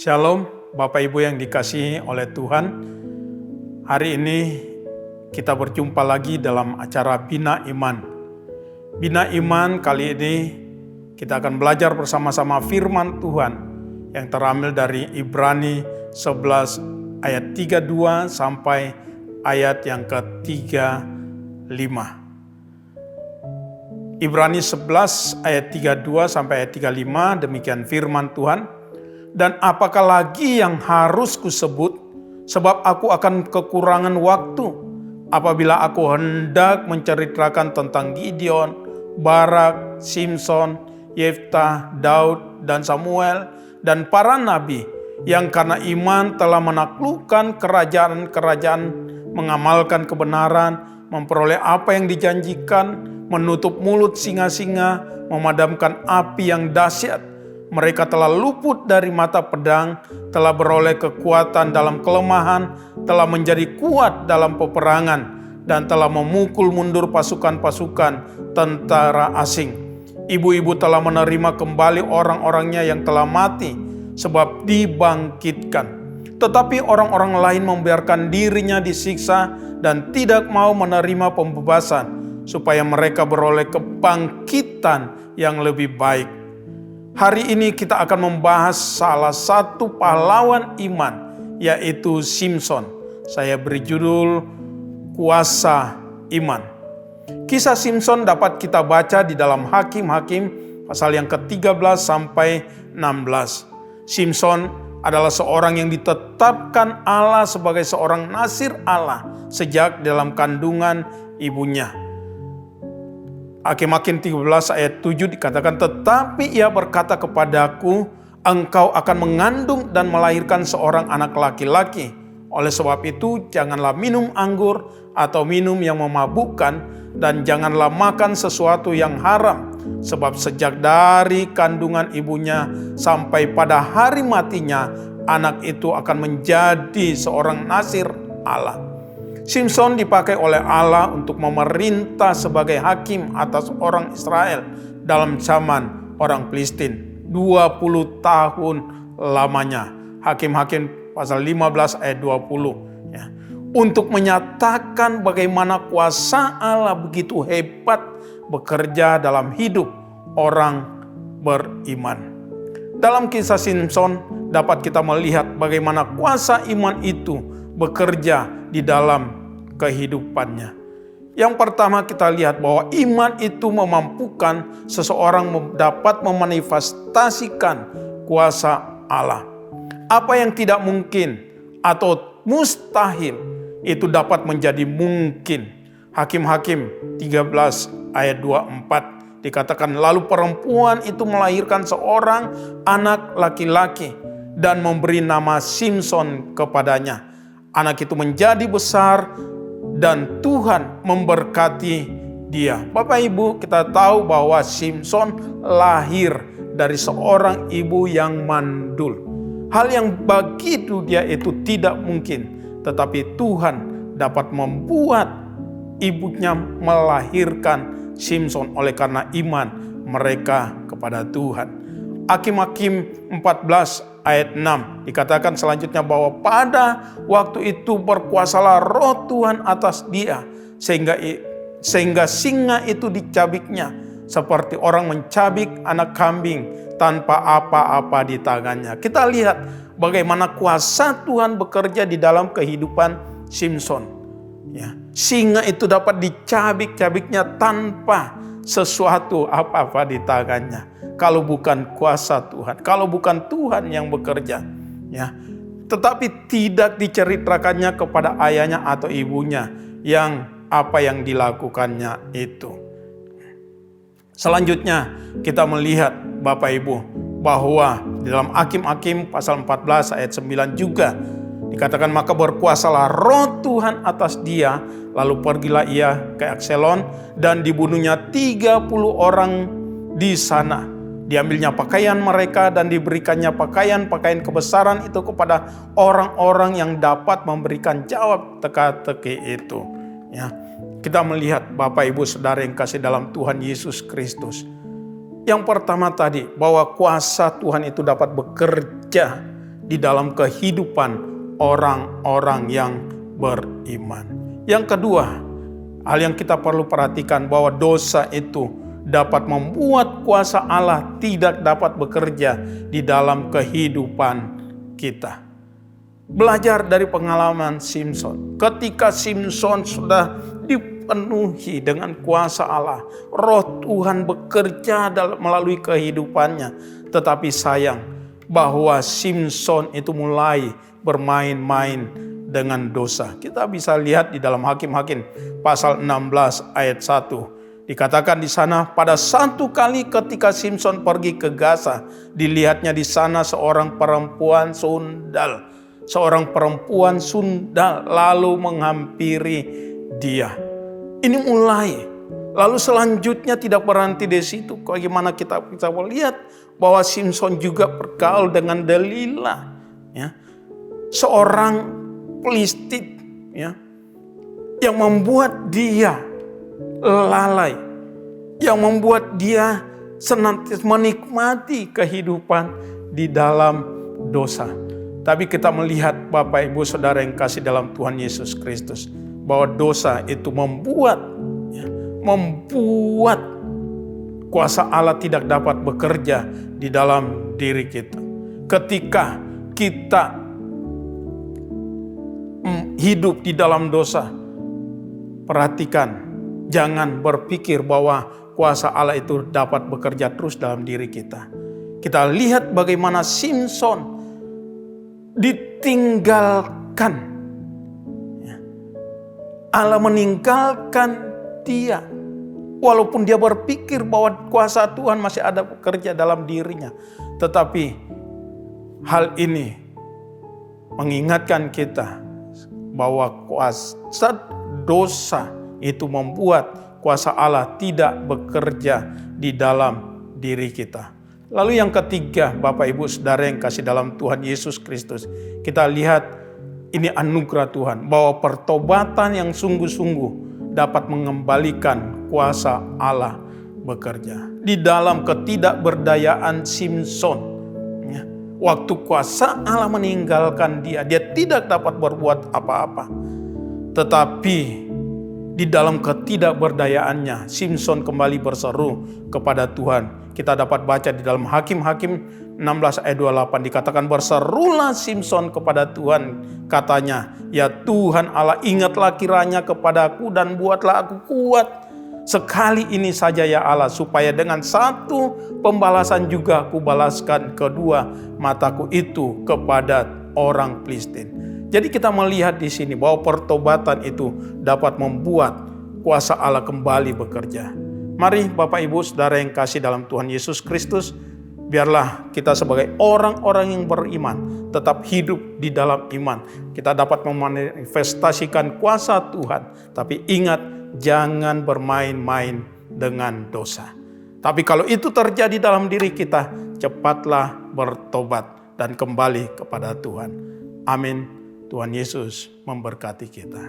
Shalom, Bapak Ibu yang dikasihi oleh Tuhan. Hari ini kita berjumpa lagi dalam acara Bina Iman. Bina Iman kali ini kita akan belajar bersama-sama firman Tuhan yang terambil dari Ibrani 11 ayat 32 sampai ayat yang ke-35. Ibrani 11 ayat 32 sampai ayat 35, demikian firman Tuhan. Dan apakah lagi yang harus kusebut, sebab aku akan kekurangan waktu apabila aku hendak menceritakan tentang Gideon, Barak, Simson, Yeftah, Daud, dan Samuel, dan para nabi yang karena iman telah menaklukkan kerajaan-kerajaan, mengamalkan kebenaran, memperoleh apa yang dijanjikan, menutup mulut singa-singa, memadamkan api yang dahsyat. Mereka telah luput dari mata pedang, telah beroleh kekuatan dalam kelemahan, telah menjadi kuat dalam peperangan, dan telah memukul mundur pasukan-pasukan tentara asing. Ibu-ibu telah menerima kembali orang-orangnya yang telah mati, sebab dibangkitkan. Tetapi orang-orang lain membiarkan dirinya disiksa dan tidak mau menerima pembebasan, supaya mereka beroleh kebangkitan yang lebih baik. Hari ini kita akan membahas salah satu pahlawan iman, yaitu Simson. Saya beri judul Kuasa Iman. Kisah Simson dapat kita baca di dalam Hakim-Hakim pasal yang ke-13 sampai 16. Simson adalah seorang yang ditetapkan Allah sebagai seorang nasir Allah sejak dalam kandungan ibunya. Hakim-Hakim 13 ayat 7 dikatakan, tetapi ia berkata kepadaku, engkau akan mengandung dan melahirkan seorang anak laki-laki. Oleh sebab itu janganlah minum anggur atau minum yang memabukkan, dan janganlah makan sesuatu yang haram. Sebab sejak dari kandungan ibunya sampai pada hari matinya, anak itu akan menjadi seorang nasir Allah. Simson dipakai oleh Allah untuk memerintah sebagai hakim atas orang Israel dalam zaman orang Filistin 20 tahun lamanya. Hakim-Hakim pasal 15 ayat 20. Ya. Untuk menyatakan bagaimana kuasa Allah begitu hebat bekerja dalam hidup orang beriman. Dalam kisah Simson dapat kita melihat bagaimana kuasa iman itu bekerja di dalam kehidupannya. Yang pertama kita lihat bahwa iman itu memampukan seseorang dapat memanifestasikan kuasa Allah. Apa yang tidak mungkin atau mustahil itu dapat menjadi mungkin. Hakim-Hakim 13 ayat 24 dikatakan, lalu perempuan itu melahirkan seorang anak laki-laki dan memberi nama Simson kepadanya. Anak itu menjadi besar dan Tuhan memberkati dia. Bapak Ibu, kita tahu bahwa Simson lahir dari seorang ibu yang mandul. Hal yang begitu dia itu tidak mungkin. Tetapi Tuhan dapat membuat ibunya melahirkan Simson oleh karena iman mereka kepada Tuhan. Hakim-Hakim 14 ayat 6 dikatakan selanjutnya bahwa pada waktu itu berkuasalah roh Tuhan atas dia sehingga singa itu dicabiknya seperti orang mencabik anak kambing tanpa apa-apa di tangannya. Kita lihat bagaimana kuasa Tuhan bekerja di dalam kehidupan Simson. Ya, singa itu dapat dicabik-cabiknya tanpa sesuatu apa-apa di tangannya. Kalau bukan kuasa Tuhan, kalau bukan Tuhan yang bekerja, ya. Tetapi tidak diceritakannya kepada ayahnya atau ibunya yang apa yang dilakukannya itu. Selanjutnya kita melihat Bapak Ibu bahwa di dalam Hakim-Hakim pasal 14 ayat 9 juga dikatakan, maka berkuasalah roh Tuhan atas dia, lalu pergilah ia ke Absalom dan dibunuhnya 30 orang di sana. Diambilnya pakaian mereka dan diberikannya pakaian-pakaian kebesaran itu kepada orang-orang yang dapat memberikan jawab teka-teki itu. Ya, kita melihat Bapak Ibu Saudara yang kasih dalam Tuhan Yesus Kristus. Yang pertama tadi, bahwa kuasa Tuhan itu dapat bekerja di dalam kehidupan orang-orang yang beriman. Yang kedua, hal yang kita perlu perhatikan bahwa dosa itu dapat membuat kuasa Allah tidak dapat bekerja di dalam kehidupan kita. Belajar dari pengalaman Simson. Ketika Simson sudah dipenuhi dengan kuasa Allah, Roh Tuhan bekerja melalui kehidupannya. Tetapi sayang bahwa Simson itu mulai bermain-main dengan dosa. Kita bisa lihat di dalam Hakim-Hakim pasal 16 ayat 1. Dikatakan di sana, pada satu kali ketika Simson pergi ke Gaza, dilihatnya di sana seorang perempuan sundal. Seorang perempuan sundal lalu menghampiri dia. Ini mulai. Lalu selanjutnya tidak berhenti di situ. Bagaimana kita bisa melihat bahwa Simson juga bergaul dengan Delila, ya, seorang Filistin, ya, yang membuat dia lalai, yang membuat dia senantiasa menikmati kehidupan di dalam dosa. Tapi kita melihat Bapak Ibu Saudara yang kasih dalam Tuhan Yesus Kristus, bahwa dosa itu membuat kuasa Allah tidak dapat bekerja di dalam diri kita. Ketika kita hidup di dalam dosa, perhatikan, jangan berpikir bahwa kuasa Allah itu dapat bekerja terus dalam diri kita. Kita lihat bagaimana Simson ditinggalkan. Allah meninggalkan dia. Walaupun dia berpikir bahwa kuasa Tuhan masih ada bekerja dalam dirinya. Tetapi hal ini mengingatkan kita bahwa kuasa dosa itu membuat kuasa Allah tidak bekerja di dalam diri kita. Lalu yang ketiga, Bapak Ibu Saudara yang kasih dalam Tuhan Yesus Kristus, kita lihat ini anugerah Tuhan, bahwa pertobatan yang sungguh-sungguh dapat mengembalikan kuasa Allah bekerja. Di dalam ketidakberdayaan Simson, waktu kuasa Allah meninggalkan dia tidak dapat berbuat apa-apa. Tetapi di dalam ketidakberdayaannya, Simson kembali berseru kepada Tuhan. Kita dapat baca di dalam Hakim-Hakim 16 ayat 28 dikatakan, berserulah Simson kepada Tuhan, katanya, ya Tuhan Allah, ingatlah kiranya kepadaku dan buatlah aku kuat sekali ini saja ya Allah, supaya dengan satu pembalasan juga aku balaskan kedua mataku itu kepada orang Filistin. Jadi kita melihat di sini bahwa pertobatan itu dapat membuat kuasa Allah kembali bekerja. Mari Bapak Ibu Saudara yang kasih dalam Tuhan Yesus Kristus, biarlah kita sebagai orang-orang yang beriman tetap hidup di dalam iman. Kita dapat memanifestasikan kuasa Tuhan, tapi ingat, jangan bermain-main dengan dosa. Tapi kalau itu terjadi dalam diri kita, cepatlah bertobat dan kembali kepada Tuhan. Amin. Tuhan Yesus memberkati kita.